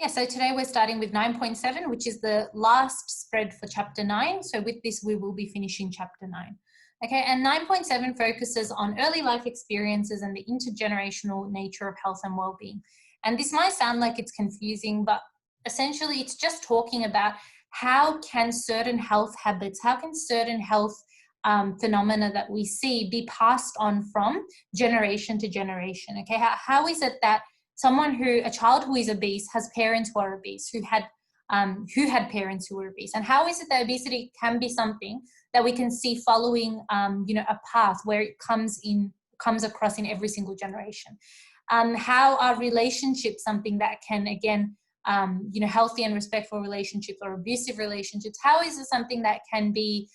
Yeah, so today we're starting with 9.7, which is the last spread for chapter 9. So with this, we will be finishing chapter 9. Okay, and 9.7 focuses on early life experiences and the intergenerational nature of health and well-being. And this might sound like it's confusing, but essentially it's just talking about how can certain health habits, how can certain health phenomena that we see be passed on from generation to generation. Okay, how is it that a child who is obese has parents who are obese, who had parents who were obese? And how is it that obesity can be something that we can see following, a path where it comes across in every single generation? How are relationships something that can, again, healthy and respectful relationships or abusive relationships, how is it something that can be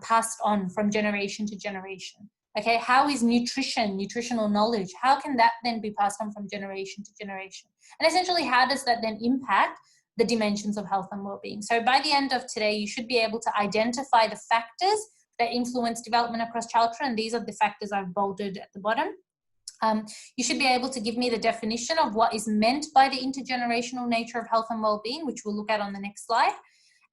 passed on from generation to generation? Okay, how is nutritional knowledge, how can that then be passed on from generation to generation? And essentially, how does that then impact the dimensions of health and well-being? So by the end of today, you should be able to identify the factors that influence development across childhood, and these are the factors I've bolded at the bottom. You should be able to give me the definition of what is meant by the intergenerational nature of health and well-being, which we'll look at on the next slide.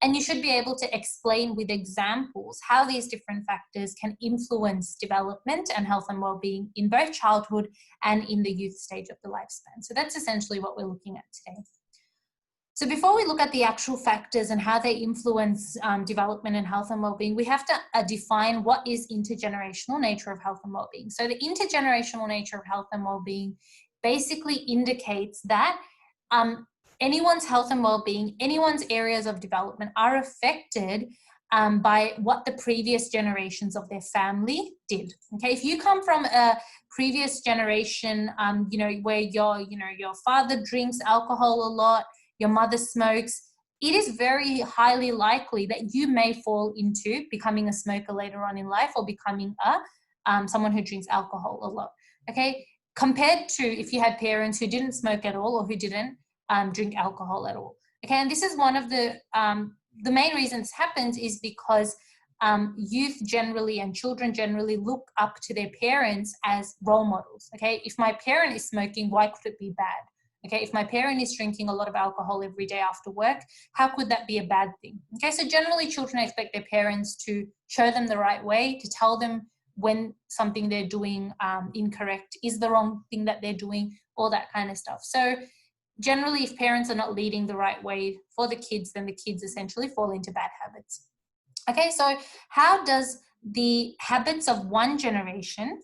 And you should be able to explain with examples how these different factors can influence development and health and well-being in both childhood and in the youth stage of the lifespan. So that's essentially what we're looking at today. So before we look at the actual factors and how they influence development and health and well-being, we have to define what is intergenerational nature of health and well-being. So the intergenerational nature of health and well-being basically indicates that anyone's health and well-being, anyone's areas of development are affected by what the previous generations of their family did. Okay, if you come from a previous generation, where your father drinks alcohol a lot, your mother smokes, it is very highly likely that you may fall into becoming a smoker later on in life, or becoming someone who drinks alcohol a lot. Okay, compared to if you had parents who didn't smoke at all or who didn't drink alcohol at all. Okay, and this is one of the main reasons happens is because youth generally and children generally look up to their parents as role models. Okay, if my parent is smoking, why could it be bad? Okay, if my parent is drinking a lot of alcohol every day after work, how could that be a bad thing? Okay, so generally children expect their parents to show them the right way, to tell them when something they're doing incorrect is the wrong thing that they're doing, all that kind of stuff. So generally, if parents are not leading the right way for the kids, then the kids essentially fall into bad habits. Okay, so how does the habits of one generation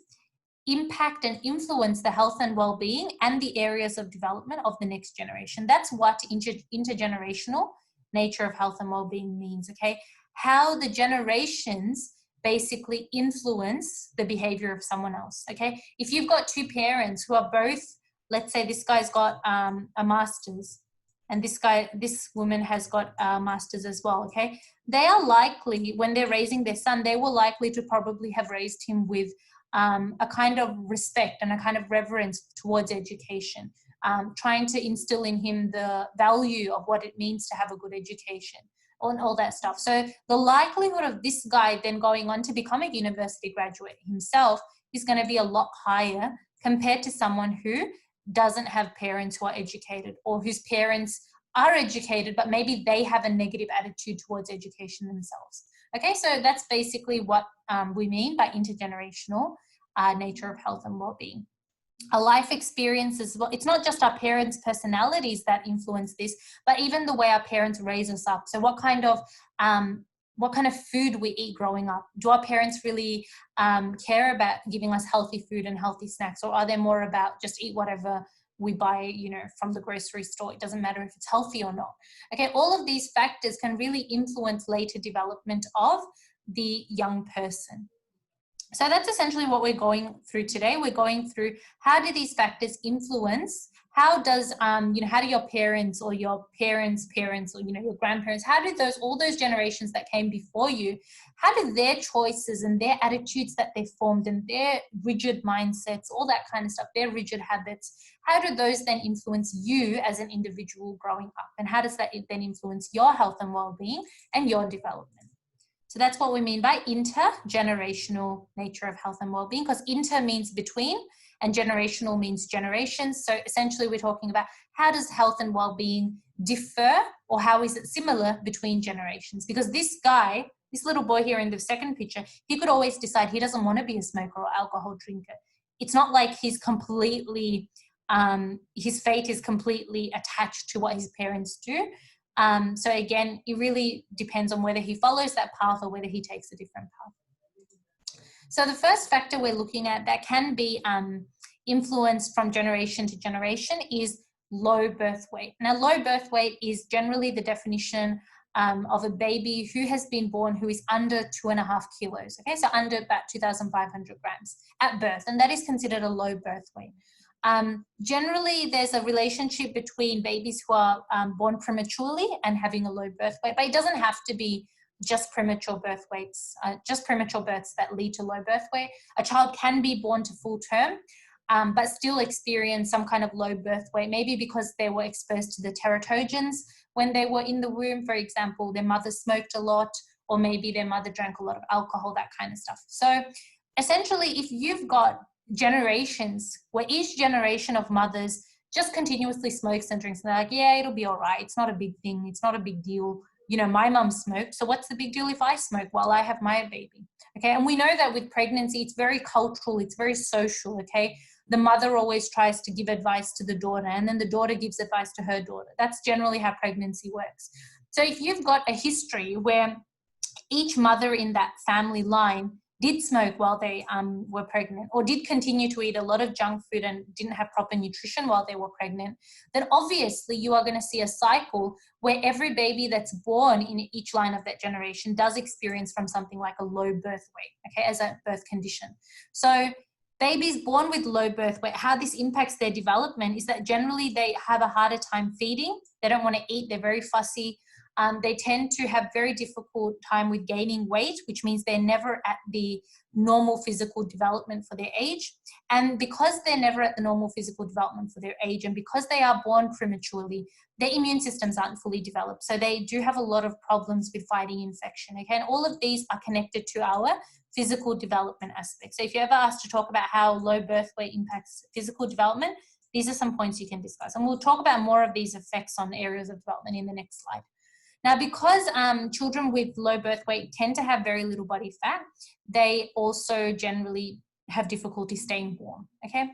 impact and influence the health and well-being and the areas of development of the next generation? That's what intergenerational nature of health and well-being means, okay? How the generations basically influence the behavior of someone else, okay? If you've got two parents who are both, let's say this guy's got a master's and this woman has got a master's as well, okay? They are likely, when they're raising their son, they were likely to probably have raised him with a kind of respect and a kind of reverence towards education, trying to instill in him the value of what it means to have a good education and all that stuff. So the likelihood of this guy then going on to become a university graduate himself is going to be a lot higher compared to someone who doesn't have parents who are educated, or whose parents are educated, but maybe they have a negative attitude towards education themselves. Okay, so that's basically what we mean by intergenerational nature of health and well-being. A life experience as well. It's not just our parents' personalities that influence this, but even the way our parents raise us up. So what kind of food we eat growing up? Do our parents really care about giving us healthy food and healthy snacks, or are they more about just eat whatever we buy, from the grocery store? It doesn't matter if it's healthy or not. Okay, all of these factors can really influence later development of the young person. So that's essentially what we're going through today. We're going through how do these factors influence, how do your parents or your parents' parents or, your grandparents, how do all those generations that came before you, how do their choices and their attitudes that they formed and their rigid mindsets, all that kind of stuff, their rigid habits, how do those then influence you as an individual growing up? And how does that then influence your health and well-being and your development? So that's what we mean by intergenerational nature of health and well-being, because inter means between and generational means generations. So essentially we're talking about how does health and well-being differ, or how is it similar between generations? Because this guy, this little boy here in the second picture, he could always decide he doesn't want to be a smoker or alcohol drinker. It's not like he's completely, his fate is completely attached to what his parents do. So again, it really depends on whether he follows that path or whether he takes a different path. So the first factor we're looking at that can be influenced from generation to generation is low birth weight. Now, low birth weight is generally the definition of a baby who has been born who is under 2.5 kilos, okay? So under about 2,500 grams at birth, and that is considered a low birth weight. Generally, there's a relationship between babies who are born prematurely and having a low birth weight, but it doesn't have to be just premature birth weights, just premature births that lead to low birth weight. A child can be born to full term, but still experience some kind of low birth weight, maybe because they were exposed to the teratogens when they were in the womb. For example, their mother smoked a lot, or maybe their mother drank a lot of alcohol, that kind of stuff. So essentially, if you've got generations where each generation of mothers just continuously smokes and drinks, and they're like, yeah, it'll be all right. It's not a big thing. It's not a big deal. You know, my mum smoked, so what's the big deal if I smoke while I have my baby? Okay, and we know that with pregnancy, it's very cultural, it's very social, okay? The mother always tries to give advice to the daughter, and then the daughter gives advice to her daughter. That's generally how pregnancy works. So if you've got a history where each mother in that family line did smoke while they were pregnant, or did continue to eat a lot of junk food and didn't have proper nutrition while they were pregnant, then obviously you are going to see a cycle where every baby that's born in each line of that generation does experience from something like a low birth weight, okay, as a birth condition. So babies born with low birth weight, how this impacts their development is that generally they have a harder time feeding. They don't want to eat. They're very fussy. They tend to have very difficult time with gaining weight, which means they're never at the normal physical development for their age. And because they're never at the normal physical development for their age, and because they are born prematurely, their immune systems aren't fully developed. So they do have a lot of problems with fighting infection, okay? And all of these are connected to our physical development aspects. So if you're ever asked to talk about how low birth weight impacts physical development, these are some points you can discuss. And we'll talk about more of these effects on areas of development in the next slide. Now, because children with low birth weight tend to have very little body fat, they also generally have difficulty staying warm, okay?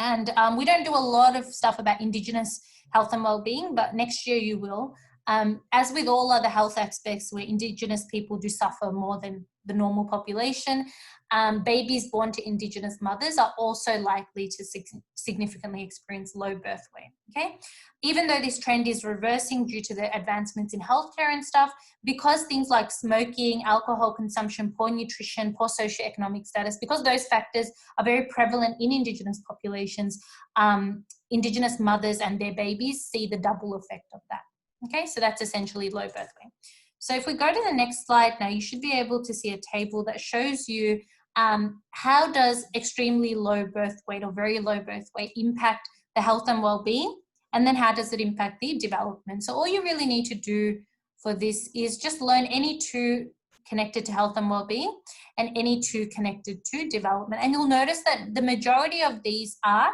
And we don't do a lot of stuff about Indigenous health and well-being, but next year you will. As with all other health aspects where Indigenous people do suffer more than the normal population, babies born to Indigenous mothers are also likely to significantly experience low birth weight, okay? Even though this trend is reversing due to the advancements in healthcare and stuff, because things like smoking, alcohol consumption, poor nutrition, poor socioeconomic status, because those factors are very prevalent in Indigenous populations, Indigenous mothers and their babies see the double effect of that. Okay, so that's essentially low birth weight. So if we go to the next slide now, you should be able to see a table that shows you how does extremely low birth weight or very low birth weight impact the health and well-being, and then how does it impact the development. So all you really need to do for this is just learn any two connected to health and well-being and any two connected to development. And you'll notice that the majority of these are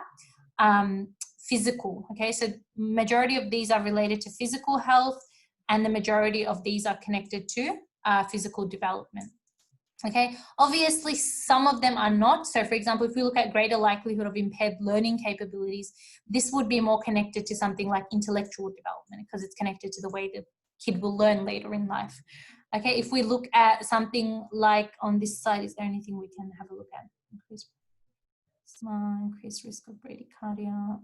physical, okay? So majority of these are related to physical health, and the majority of these are connected to physical development, okay? Obviously, some of them are not. So for example, if we look at greater likelihood of impaired learning capabilities, this would be more connected to something like intellectual development, because it's connected to the way the kid will learn later in life, okay? If we look at something like on this side, is there anything we can have a look at? Increased risk of bradycardia.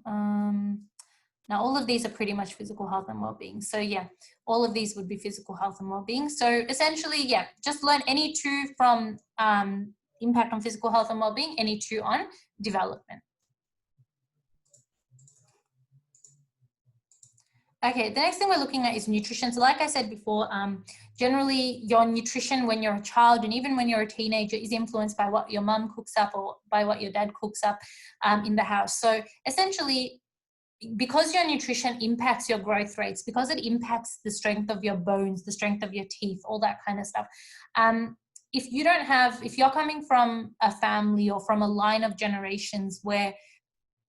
Now, all of these are pretty much physical health and well-being. So yeah, all of these would be physical health and well-being. So essentially, yeah, just learn any two from impact on physical health and well-being, any two on development. Okay, the next thing we're looking at is nutrition. So like I said before, generally your nutrition when you're a child and even when you're a teenager is influenced by what your mum cooks up or by what your dad cooks up in the house. So essentially, because your nutrition impacts your growth rates, because it impacts the strength of your bones, the strength of your teeth, all that kind of stuff, if you're coming from a family or from a line of generations where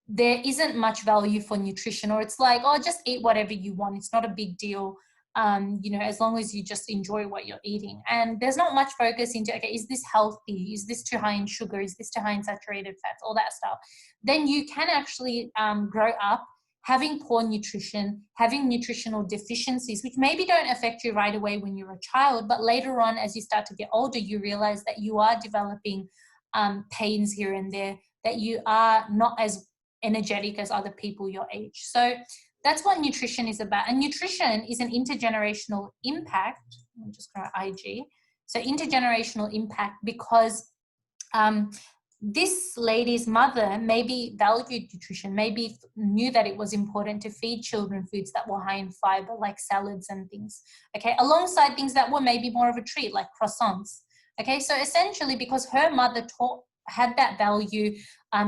there isn't much value for nutrition, or it's like, oh, just eat whatever you want, it's not a big deal, as long as you just enjoy what you're eating. And there's not much focus into, okay, is this healthy? Is this too high in sugar? Is this too high in saturated fats? All that stuff. Then you can actually grow up having poor nutrition, having nutritional deficiencies, which maybe don't affect you right away when you're a child, but later on, as you start to get older, you realize that you are developing pains here and there, that you are not as energetic as other people your age. So that's what nutrition is about. And nutrition is an intergenerational impact. I'm just going to IG. So intergenerational impact, because this lady's mother maybe valued nutrition, maybe knew that it was important to feed children foods that were high in fiber, like salads and things, okay, alongside things that were maybe more of a treat, like croissants. Okay, so essentially, because her mother had that value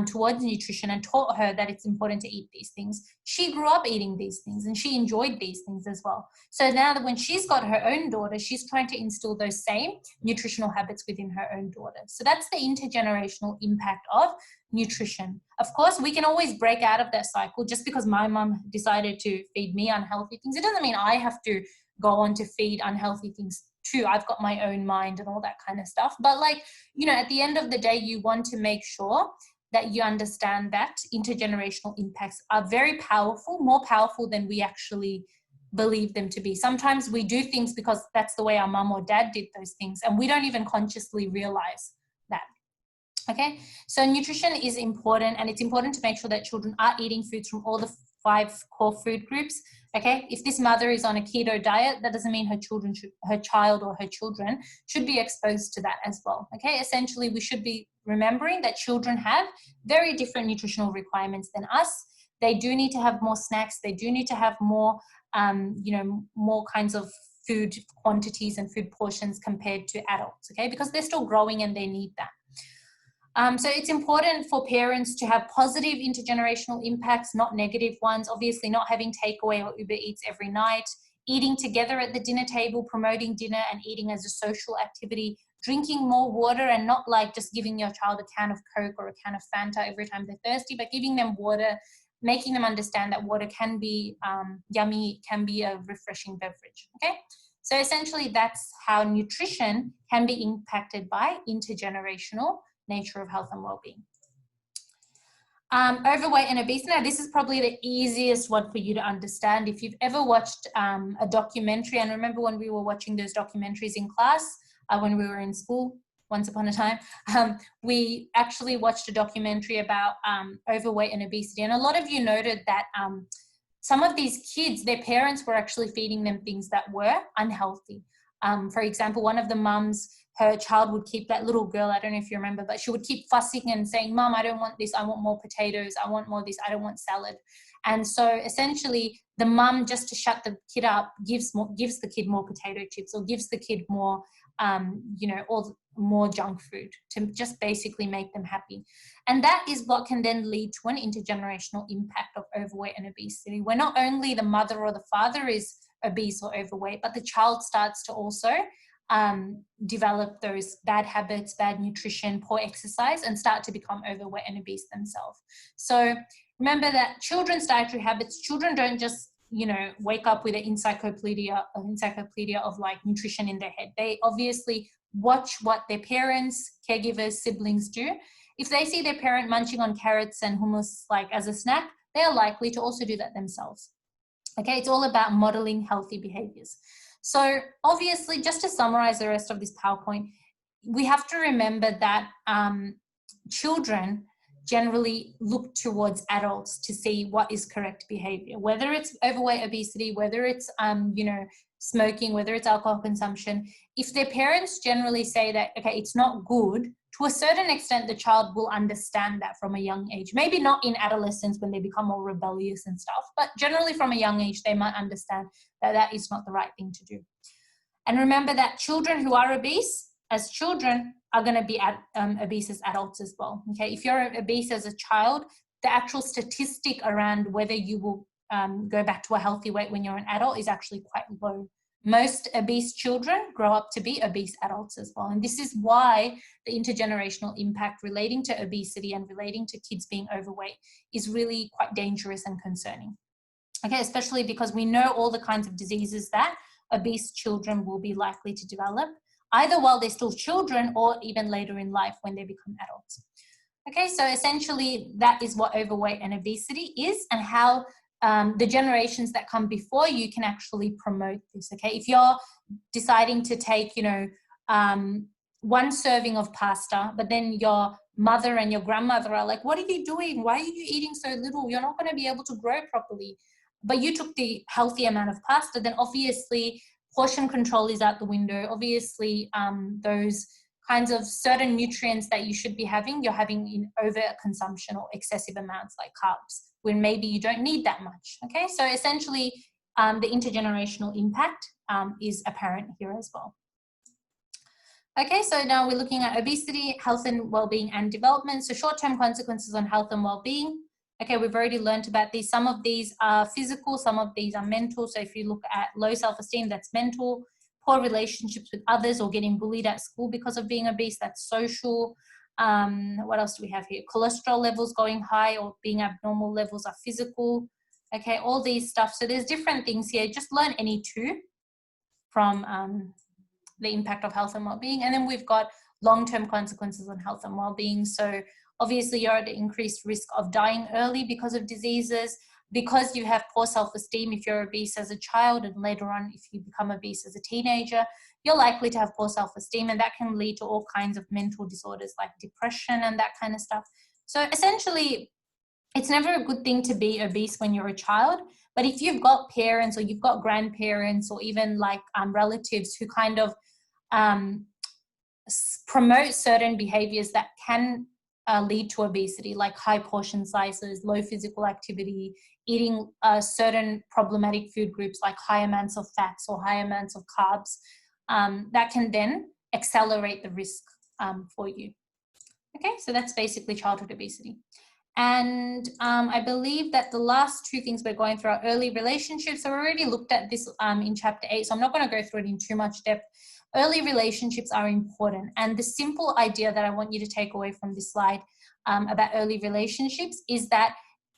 towards nutrition and taught her that it's important to eat these things, she grew up eating these things and she enjoyed these things as well. So now that when she's got her own daughter, she's trying to instill those same nutritional habits within her own daughter. So that's the intergenerational impact of nutrition. Of course, we can always break out of that cycle. Just because my mum decided to feed me unhealthy things, it doesn't mean I have to go on to feed unhealthy things too. I've got my own mind and all that kind of stuff. But like, at the end of the day, you want to make sure that you understand that intergenerational impacts are very powerful, more powerful than we actually believe them to be. Sometimes we do things because that's the way our mum or dad did those things, and we don't even consciously realize that. Okay, so nutrition is important, and it's important to make sure that children are eating foods from all the 5 core food groups. Okay, if this mother is on a keto diet, that doesn't mean her child or her children should be exposed to that as well. Okay, essentially, we should be remembering that children have very different nutritional requirements than us. They do need to have more snacks. They do need to have more, more kinds of food quantities and food portions compared to adults. Okay, because they're still growing and they need that. So it's important for parents to have positive intergenerational impacts, not negative ones. Obviously, not having takeaway or Uber Eats every night, eating together at the dinner table, promoting dinner and eating as a social activity, drinking more water, and not like just giving your child a can of Coke or a can of Fanta every time they're thirsty, but giving them water, making them understand that water can be yummy, can be a refreshing beverage. Okay, so essentially that's how nutrition can be impacted by intergenerational nature of health and well-being. Overweight and obesity. Now, this is probably the easiest one for you to understand. If you've ever watched a documentary, and remember when we were watching those documentaries in class, when we were in school, once upon a time, we actually watched a documentary about overweight and obesity. And a lot of you noted that some of these kids, their parents were actually feeding them things that were unhealthy. For example, one of the mums, her child would keep, that little girl, I don't know if you remember, but she would keep fussing and saying, Mom, I don't want this, I want more potatoes, I want more this, I don't want salad. And so essentially the mum, just to shut the kid up, gives the kid more potato chips, or gives the kid more, or more junk food, to just basically make them happy. And that is what can then lead to an intergenerational impact of overweight and obesity, where not only the mother or the father is obese or overweight, but the child starts to also develop those bad habits, bad nutrition, poor exercise, and start to become overweight and obese themselves. So remember that children's dietary habits, children don't just, wake up with an encyclopedia of like nutrition in their head. They obviously watch what their parents, caregivers, siblings do. If they see their parent munching on carrots and hummus like as a snack, they are likely to also do that themselves. Okay, it's all about modeling healthy behaviors. So obviously, just to summarize the rest of this PowerPoint, we have to remember that children generally look towards adults to see what is correct behavior, whether it's overweight, obesity, whether it's, smoking, whether it's alcohol consumption. If their parents generally say that, okay, it's not good, to a certain extent, the child will understand that from a young age. Maybe not in adolescence when they become more rebellious and stuff, but generally from a young age, they might understand that that is not the right thing to do. And remember that children who are obese as children are going to be obese as adults as well. Okay, if you're obese as a child, the actual statistic around whether you will go back to a healthy weight when you're an adult is actually quite low. most obese children grow up to be obese adults as well. And this is why the intergenerational impact relating to obesity and relating to kids being overweight is really quite dangerous and concerning. Okay, especially because we know all the kinds of diseases that obese children will be likely to develop, either while they're still children or even later in life when they become adults. Okay, so essentially that is what overweight and obesity is, and how the generations that come before you can actually promote this. Okay, if you're deciding to take, one serving of pasta, but then your mother and your grandmother are like, what are you doing? Why are you eating so little? You're not going to be able to grow properly. But you took the healthy amount of pasta, then obviously portion control is out the window. Obviously, those kinds of certain nutrients that you should be having, you're having in over consumption or excessive amounts like carbs, when maybe you don't need that much. Okay, so essentially the intergenerational impact is apparent here as well. Okay, so now we're looking at obesity, health and well-being and development. So short-term consequences on health and well-being. Okay, we've already learned about these. Some of these are physical, some of these are mental. So if you look at low self-esteem, that's mental. Poor relationships with others or getting bullied at school because of being obese, that's social. What else do we have here? Cholesterol levels going high or being abnormal levels are physical. Okay, all these stuff. So there's different things here. Just learn any two from the impact of health and well-being. And then we've got long-term consequences on health and well-being. So obviously you're at an increased risk of dying early because of diseases, because you have poor self-esteem if you're obese as a child, and later on if you become obese as a teenager, you're likely to have poor self-esteem, and that can lead to all kinds of mental disorders like depression and that kind of stuff. So essentially, it's never a good thing to be obese when you're a child, but if you've got parents or you've got grandparents or even like relatives who kind of promote certain behaviors that can lead to obesity, like high portion sizes, low physical activity, eating certain problematic food groups like high amounts of fats or high amounts of carbs, that can then accelerate the risk for you. Okay, so that's basically childhood obesity. And I believe that the last two things we're going through are early relationships. So we already looked at this in chapter 8, so I'm not going to go through it in too much depth. Early relationships are important. And the simple idea that I want you to take away from this slide about early relationships is that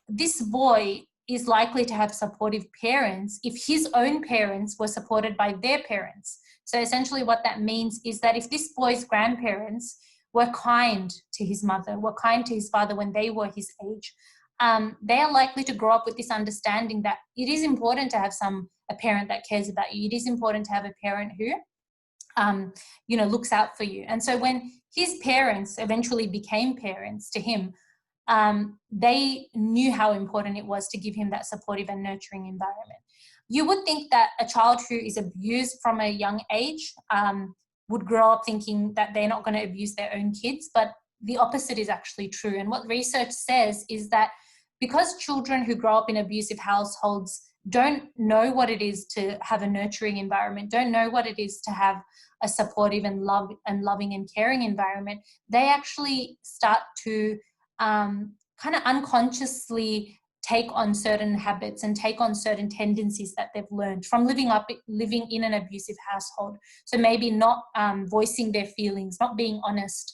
this boy is likely to have supportive parents if his own parents were supported by their parents. So essentially what that means is that if this boy's grandparents were kind to his mother, were kind to his father when they were his age, they are likely to grow up with this understanding that it is important to have a parent that cares about you. It is important to have a parent who looks out for you. And so when his parents eventually became parents to him, they knew how important it was to give him that supportive and nurturing environment. You would think that a child who is abused from a young age would grow up thinking that they're not going to abuse their own kids, but the opposite is actually true. And what research says is that because children who grow up in abusive households don't know what it is to have a nurturing environment, don't know what it is to have a supportive and loving and caring environment, they actually start to kind of unconsciously take on certain habits and take on certain tendencies that they've learned from living in an abusive household. So maybe not voicing their feelings, not being honest,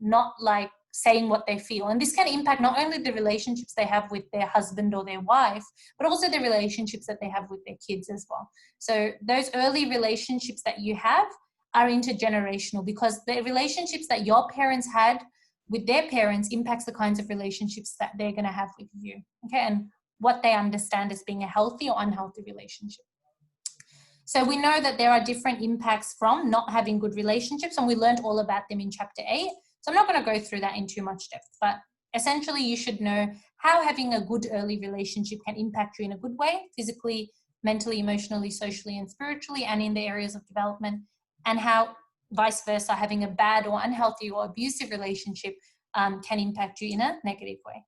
not like saying what they feel. And this can impact not only the relationships they have with their husband or their wife, but also the relationships that they have with their kids as well. So those early relationships that you have are intergenerational, because the relationships that your parents had with their parents impacts the kinds of relationships that they're going to have with you, okay, and what they understand as being a healthy or unhealthy relationship. So we know that there are different impacts from not having good relationships, and we learned all about them in chapter 8. So I'm not going to go through that in too much depth, but essentially you should know how having a good early relationship can impact you in a good way, physically, mentally, emotionally, socially, and spiritually, and in the areas of development, and how vice versa, having a bad or unhealthy or abusive relationship can impact you in a negative way.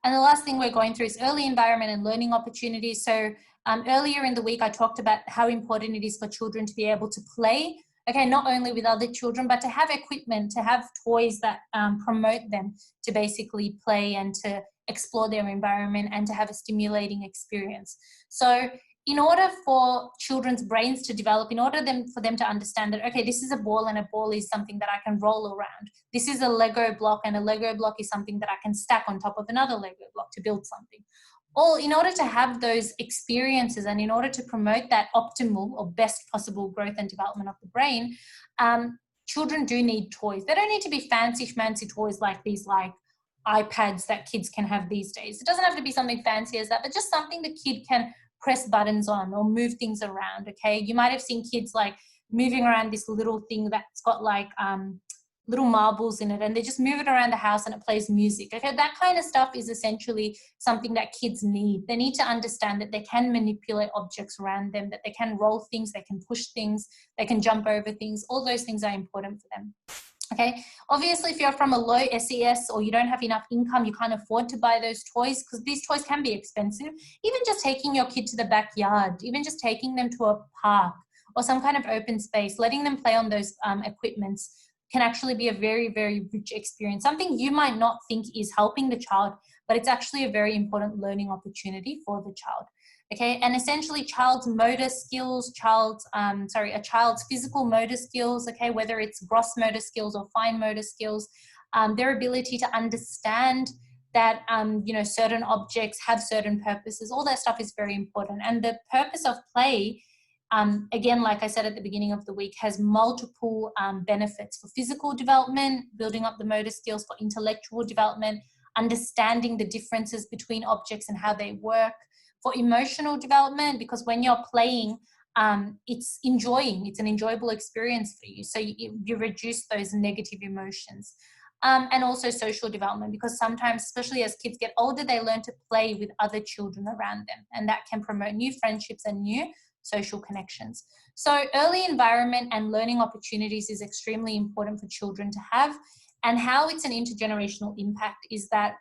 And the last thing we're going through is early environment and learning opportunities. So earlier in the week, I talked about how important it is for children to be able to play, okay, not only with other children, but to have equipment, to have toys that promote them to basically play and to explore their environment and to have a stimulating experience. So in order for children's brains to develop, in order for them to understand that, okay, this is a ball and a ball is something that I can roll around. This is a Lego block and a Lego block is something that I can stack on top of another Lego block to build something. All in order to have those experiences and in order to promote that optimal or best possible growth and development of the brain, children do need toys. They don't need to be fancy toys like these like iPads that kids can have these days. It doesn't have to be something fancy as that, but just something the kid can press buttons on or move things around, okay? You might have seen kids like moving around this little thing that's got like little marbles in it, and they just move it around the house and it plays music, okay? That kind of stuff is essentially something that kids need. They need to understand that they can manipulate objects around them, that they can roll things, they can push things, they can jump over things. All those things are important for them. Okay, obviously if you're from a low SES or you don't have enough income, you can't afford to buy those toys because these toys can be expensive. Even just taking your kid to the backyard, even just taking them to a park or some kind of open space, letting them play on those equipments can actually be a very, very rich experience. Something you might not think is helping the child, but it's actually a very important learning opportunity for the child. Okay, and essentially child's motor skills, a child's physical motor skills, okay, whether it's gross motor skills or fine motor skills, their ability to understand that, certain objects have certain purposes, all that stuff is very important. And the purpose of play, again, like I said at the beginning of the week, has multiple benefits for physical development, building up the motor skills, for intellectual development, understanding the differences between objects and how they work, for emotional development, because when you're playing, it's an enjoyable experience for you. So you reduce those negative emotions. And also social development, because sometimes, especially as kids get older, they learn to play with other children around them, and that can promote new friendships and new social connections. So early environment and learning opportunities is extremely important for children to have. And how it's an intergenerational impact is that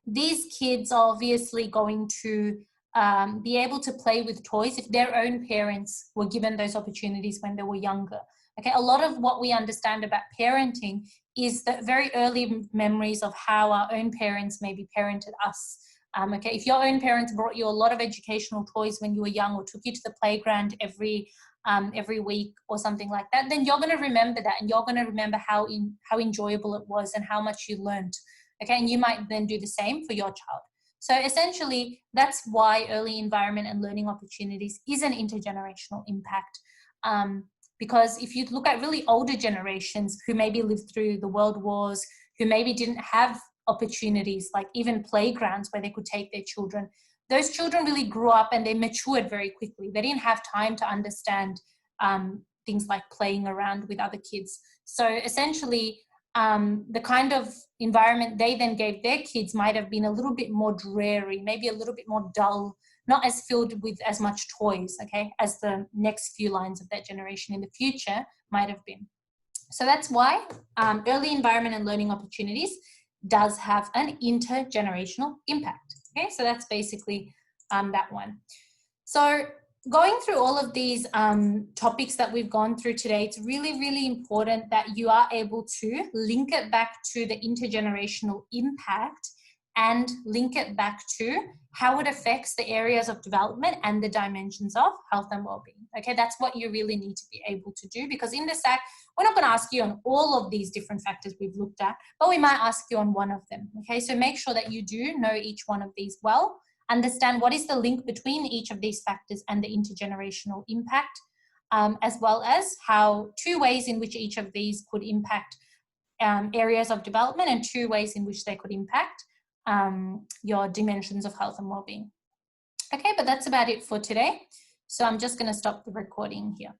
these kids are obviously going to be able to play with toys if their own parents were given those opportunities when they were younger. Okay, a lot of what we understand about parenting is the very early memories of how our own parents maybe parented us. Okay, if your own parents brought you a lot of educational toys when you were young, or took you to the playground every week or something like that, then you're going to remember that, and you're going to remember how enjoyable it was and how much you learned. Okay, and you might then do the same for your child. So essentially, that's why early environment and learning opportunities is an intergenerational impact. Because if you look at really older generations who maybe lived through the world wars, who maybe didn't have opportunities like even playgrounds where they could take their children, those children really grew up and they matured very quickly. They didn't have time to understand things like playing around with other kids. So essentially, the kind of environment they then gave their kids might have been a little bit more dreary, maybe a little bit more dull, not as filled with as much toys, okay, as the next few lines of that generation in the future might have been. So that's why early environment and learning opportunities does have an intergenerational impact. Okay, so that's basically that one. So going through all of these topics that we've gone through today, it's really, really important that you are able to link it back to the intergenerational impact and link it back to how it affects the areas of development and the dimensions of health and well-being. Okay, that's what you really need to be able to do, because in the SAC, we're not going to ask you on all of these different factors we've looked at, but we might ask you on one of them. Okay, so make sure that you do know each one of these well, understand what is the link between each of these factors and the intergenerational impact, as well as how 2 ways in which each of these could impact areas of development, and 2 ways in which they could impact your dimensions of health and well-being. Okay, but that's about it for today. So I'm just going to stop the recording here.